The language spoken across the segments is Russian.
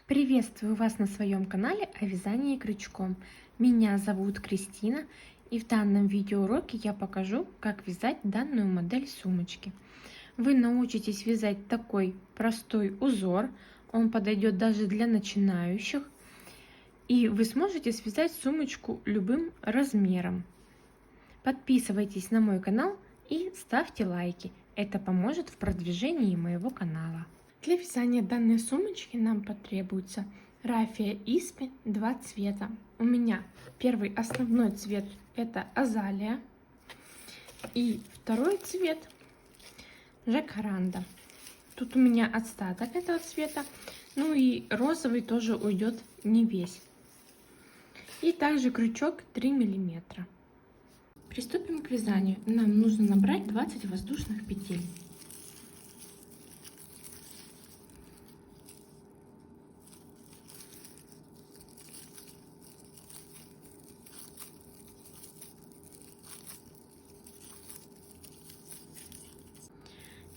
Приветствую вас на своем канале о вязании крючком. Меня зовут Кристина, и в данном видеоуроке я покажу, как вязать данную модель сумочки. Вы научитесь вязать такой простой узор, он подойдет даже для начинающих, и вы сможете связать сумочку любым размером. Подписывайтесь на мой канал и ставьте лайки, это поможет в продвижении моего канала. Для вязания данной сумочки нам потребуется рафия Испи 2 цвета. У меня первый основной цвет это азалия, и второй цвет жакаранда. Тут у меня остаток этого цвета, ну и розовый тоже уйдет не весь. И также крючок 3 миллиметра. Приступим к вязанию. Нам нужно набрать 20 воздушных петель.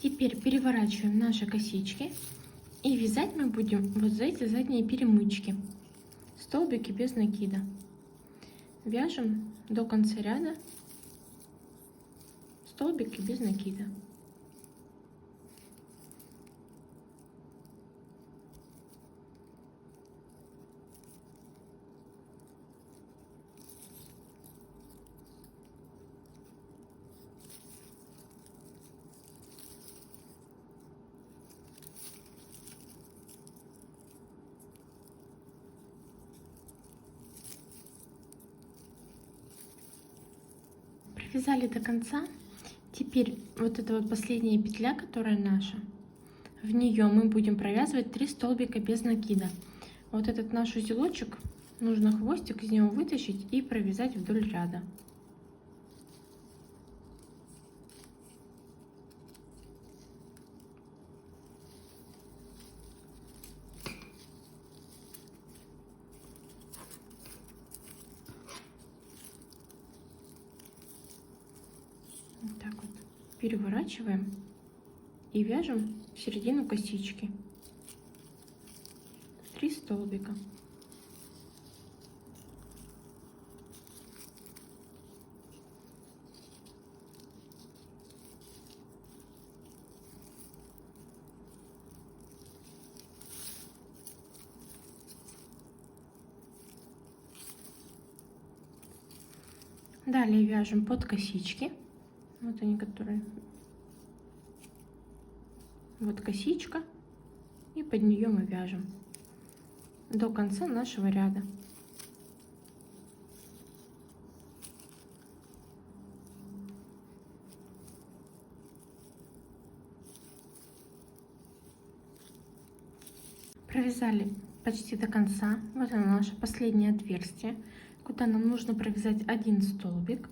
Теперь переворачиваем наши косички и вязать мы будем вот за эти задние перемычки, столбики без накида. Вяжем до конца ряда столбики без накида. Провязали до конца. Теперь вот эта вот последняя петля, которая наша, в нее мы будем провязывать 3 столбика без накида. Вот этот наш узелочек, нужно хвостик из него вытащить и провязать вдоль ряда. Вот так вот переворачиваем и вяжем в середину косички 3 столбика. Далее вяжем под косички. Вот они, которые. Вот косичка, и под нее мы вяжем до конца нашего ряда. Провязали почти до конца. Вот оно, наше последнее отверстие, куда нам нужно провязать 1 столбик.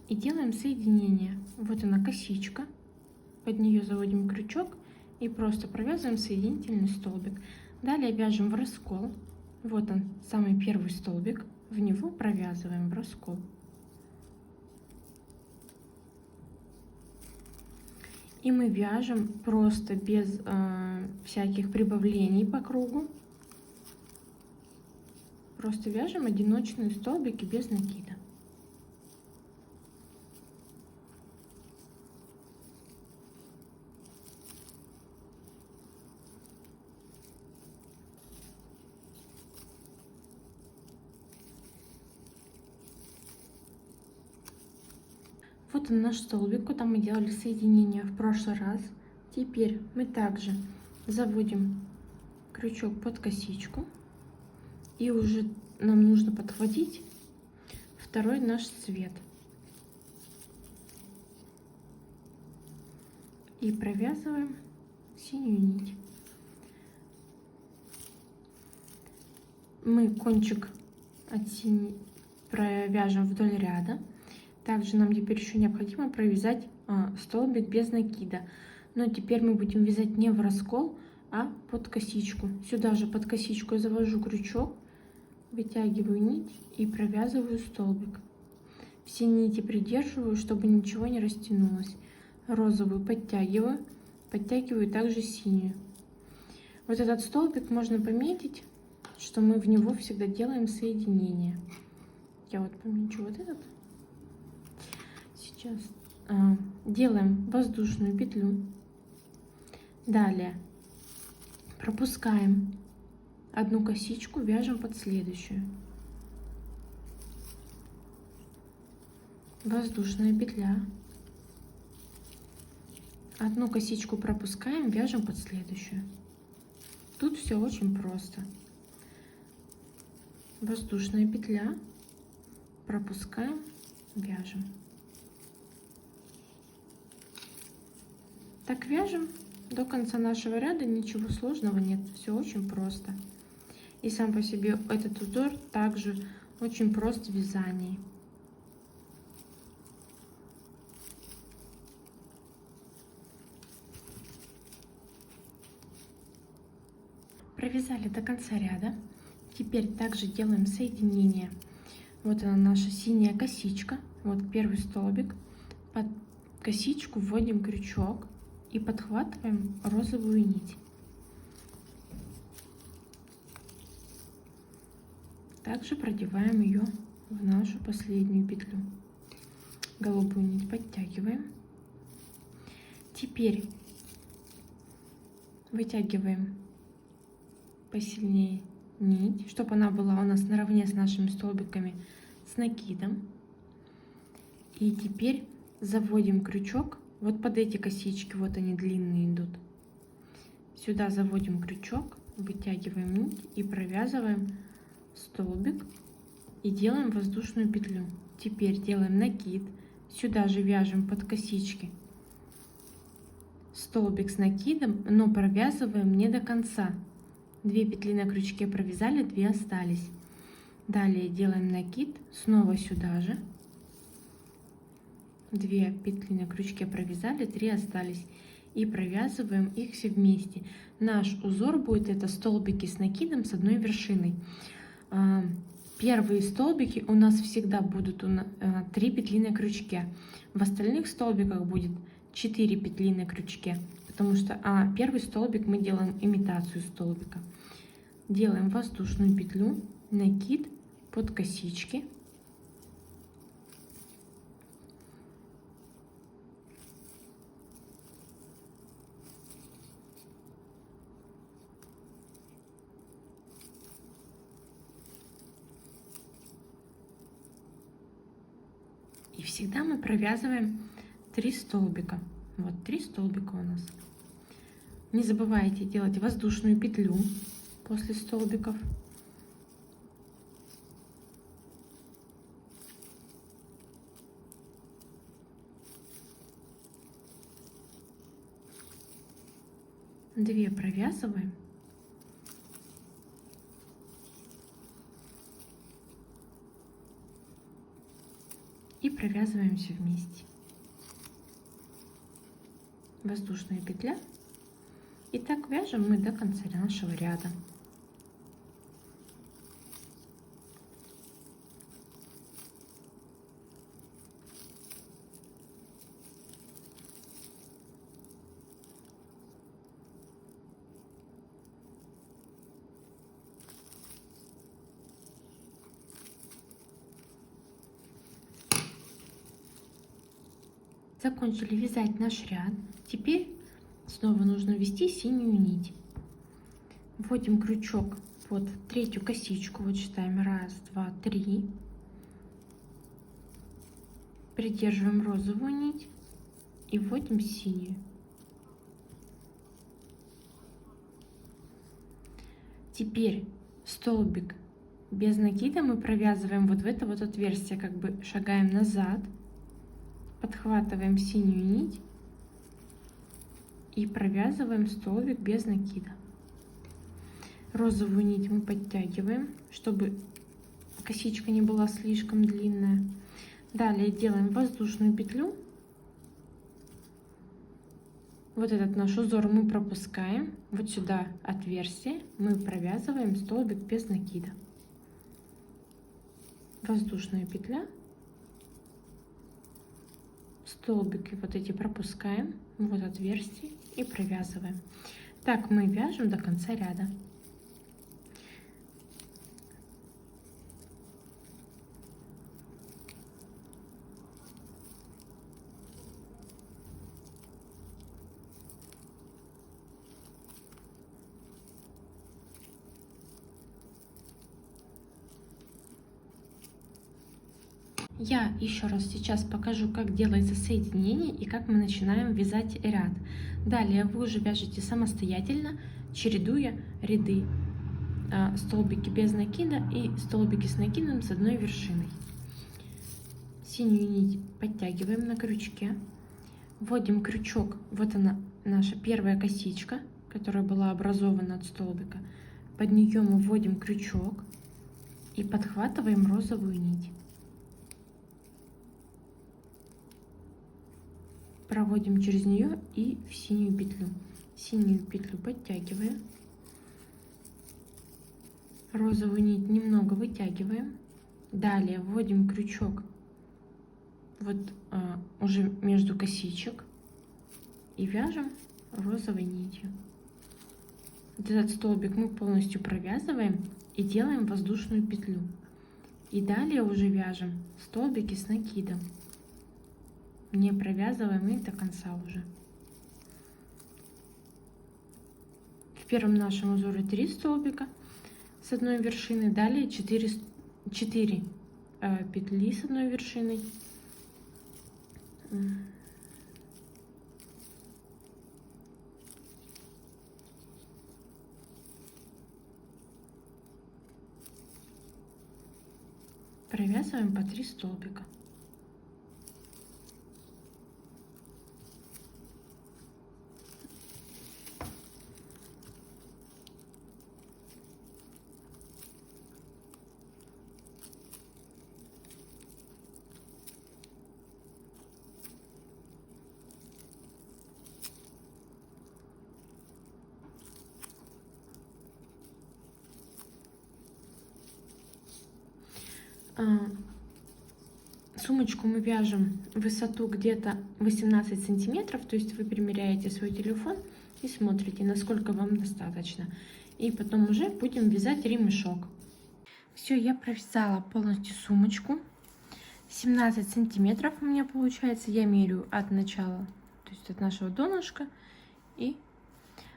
И делаем соединение. Вот она косичка, под нее заводим крючок и просто провязываем соединительный столбик. Далее вяжем в раскол. Вот он, самый первый столбик, в него провязываем в раскол. И мы вяжем просто без всяких прибавлений по кругу. Просто вяжем одиночные столбики без накида. Вот он наш столбик, куда мы делали соединение в прошлый раз. Теперь мы также заводим крючок под косичку. И уже нам нужно подхватить второй наш цвет. И провязываем синюю нить. Мы кончик от синей провяжем вдоль ряда. Также нам теперь еще необходимо провязать столбик без накида. Но теперь мы будем вязать не в раскол, а под косичку. Сюда же под косичку я завожу крючок, вытягиваю нить и провязываю столбик. Все нити придерживаю, чтобы ничего не растянулось. Розовую подтягиваю также синюю. Вот этот столбик можно пометить, что мы в него всегда делаем соединение. Я вот помечу вот этот. Сейчас делаем воздушную петлю. Далее пропускаем одну косичку, вяжем под следующую. Воздушная петля. Одну косичку пропускаем, вяжем под следующую. Тут все очень просто. Воздушная петля, пропускаем, вяжем. Так вяжем до конца нашего ряда, ничего сложного нет, все очень просто. И сам по себе этот узор также очень прост в вязании. Провязали до конца ряда. Теперь также делаем соединение. Вот она, наша синяя косичка. Вот первый столбик. Под косичку вводим крючок и подхватываем розовую нить. Также продеваем ее в нашу последнюю петлю. Голубую нить подтягиваем. Теперь вытягиваем посильнее нить, чтобы она была у нас наравне с нашими столбиками с накидом. И теперь заводим крючок вот под эти косички, вот они длинные идут. Сюда заводим крючок, вытягиваем нить и провязываем столбик и делаем воздушную петлю. Теперь делаем накид, сюда же вяжем под косички столбик с накидом, но провязываем не до конца. 2 петли на крючке провязали, 2 остались. Далее делаем накид, снова сюда же 2 петли на крючке провязали, 3 остались, и провязываем их все вместе. Наш узор будет это столбики с накидом с одной вершиной. Первые столбики у нас всегда будут 3 петли на крючке. В остальных столбиках будет 4 петли на крючке, потому что первый столбик мы делаем имитацию столбика. Делаем воздушную петлю, накид под косички. И всегда мы провязываем 3 столбика. Вот 3 столбика у нас. Не забывайте делать воздушную петлю после столбиков. Две провязываем. И провязываем все вместе. Воздушная петля. И так вяжем мы до конца нашего ряда. Закончили вязать наш ряд. Теперь снова нужно ввести синюю нить. Вводим крючок под третью косичку. Вот считаем 1, 2, 3. Придерживаем розовую нить и вводим синюю. Теперь столбик без накида мы провязываем вот в это вот отверстие, как бы шагаем назад. Подхватываем синюю нить и провязываем столбик без накида. Розовую нить мы подтягиваем, чтобы косичка не была слишком длинная. Далее делаем воздушную петлю. Вот этот наш узор мы пропускаем. Вот сюда отверстие мы провязываем столбик без накида. Воздушная петля. Столбики вот эти пропускаем, вот отверстие, и провязываем. Так мы вяжем до конца ряда. Я еще раз сейчас покажу, как делается соединение и как мы начинаем вязать ряд. Далее вы уже вяжете самостоятельно, чередуя ряды, столбики без накида и столбики с накидом с одной вершиной. Синюю нить подтягиваем на крючке, вводим крючок, вот она наша первая косичка, которая была образована от столбика, под нее мы вводим крючок и подхватываем розовую нить. Проводим через нее и в синюю петлю. Синюю петлю подтягиваем. Розовую нить немного вытягиваем. Далее вводим крючок вот уже между косичек и вяжем розовой нитью. Вот этот столбик мы полностью провязываем и делаем воздушную петлю. И далее уже вяжем столбики с накидом, не провязываем их до конца уже. В первом нашем узоре 3 столбика с одной вершины, далее 4 петли с одной вершиной. Провязываем по 3 столбика. Сумочку мы вяжем высоту где-то 18 сантиметров, то есть вы примеряете свой телефон и смотрите, насколько вам достаточно. И потом уже будем вязать ремешок. Все, я провязала полностью сумочку. 17 сантиметров у меня получается. Я меряю от начала, то есть от нашего донышка и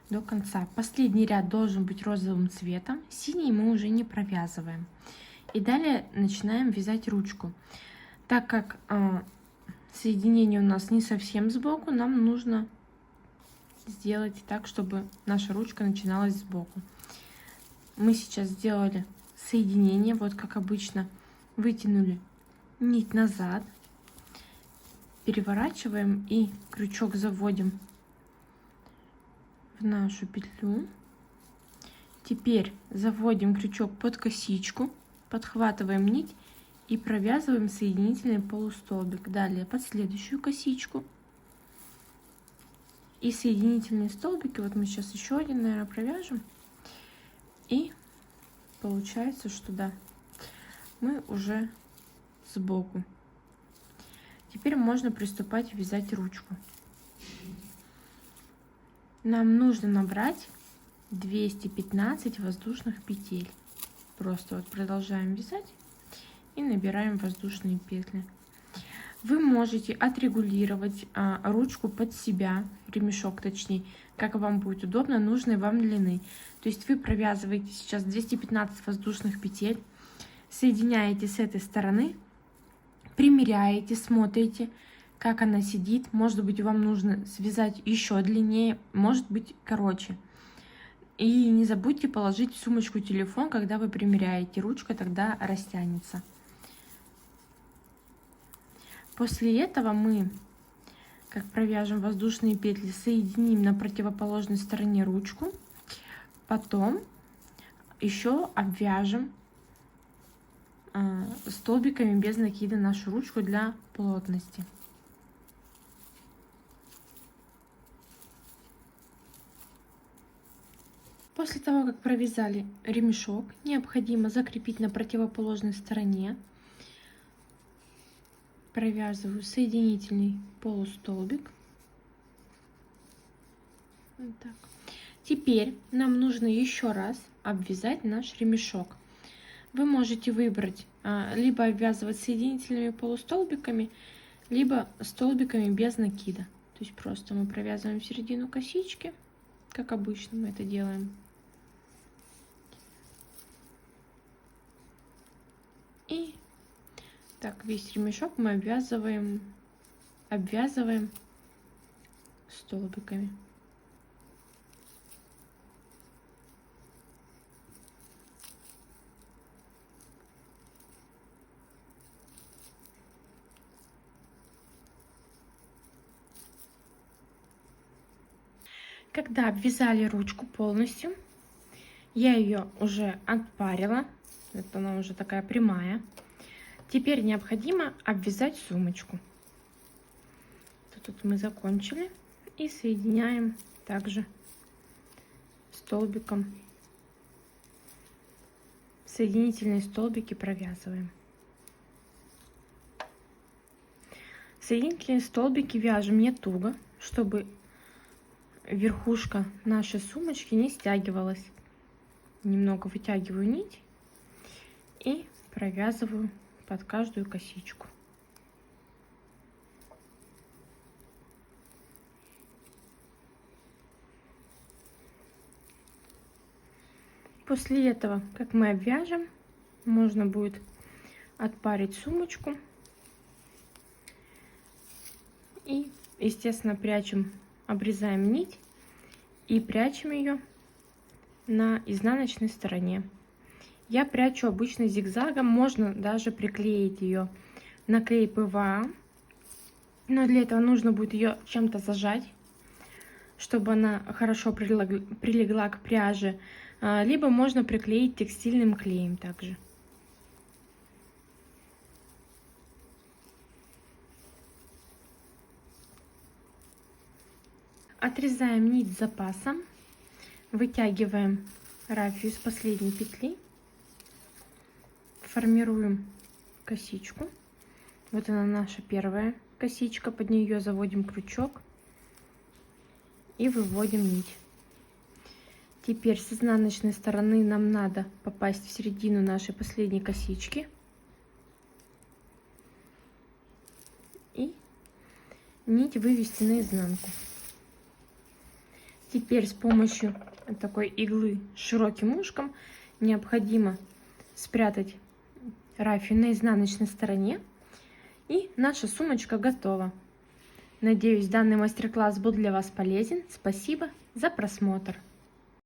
до конца. Последний ряд должен быть розовым цветом. Синий мы уже не провязываем. И далее начинаем вязать ручку. Так как соединение у нас не совсем сбоку, нам нужно сделать так, чтобы наша ручка начиналась сбоку. Мы сейчас сделали соединение, вот как обычно, вытянули нить назад, переворачиваем и крючок заводим в нашу петлю. Теперь заводим крючок под косичку, подхватываем нить и провязываем соединительный полустолбик. Далее под следующую косичку и соединительные столбики. Вот мы сейчас еще один, наверное, провяжем. И получается, что да, мы уже сбоку. Теперь можно приступать вязать ручку. Нам нужно набрать 215 воздушных петель. Просто вот продолжаем вязать и набираем воздушные петли. Вы можете отрегулировать ручку под себя, ремешок точнее, как вам будет удобно, нужной вам длины. То есть вы провязываете сейчас 215 воздушных петель, соединяете с этой стороны, примеряете, смотрите, как она сидит. Может быть, вам нужно связать еще длиннее, может быть, короче. И не забудьте положить в сумочку телефон, когда вы примеряете. Ручка тогда растянется. После этого мы, как провяжем воздушные петли, соединим на противоположной стороне ручку. Потом еще обвяжем столбиками без накида нашу ручку для плотности. После того, как провязали ремешок, необходимо закрепить на противоположной стороне. Провязываю соединительный полустолбик. Вот так. Теперь нам нужно еще раз обвязать наш ремешок. Вы можете выбрать либо обвязывать соединительными полустолбиками, либо столбиками без накида. То есть просто мы провязываем середину косички, как обычно мы это делаем. И так весь ремешок мы обвязываем столбиками. Когда обвязали ручку полностью, я ее уже отпарила, это она уже такая прямая. Теперь необходимо обвязать сумочку. Тут мы закончили и соединяем также столбиком. Соединительные столбики провязываем. Соединительные столбики вяжем не туго, чтобы верхушка нашей сумочки не стягивалась. Немного вытягиваю нить и провязываю под каждую косичку. После этого, как мы обвяжем, можно будет отпарить сумочку и, естественно, прячем, обрезаем нить и прячем ее на изнаночной стороне. Я прячу обычно зигзагом, можно даже приклеить ее на клей ПВА, но для этого нужно будет ее чем-то зажать, чтобы она хорошо прилегла к пряже, либо можно приклеить текстильным клеем также. Отрезаем нить с запасом, вытягиваем рафию из последней петли, формируем косичку. Вот она, наша первая косичка, под нее заводим крючок и выводим нить. Теперь с изнаночной стороны нам надо попасть в середину нашей последней косички и нить вывести наизнанку. Теперь с помощью такой иглы с широким ушком необходимо спрятать рафию на изнаночной стороне, и наша сумочка готова. Надеюсь, данный мастер-класс был для вас полезен. Спасибо за просмотр.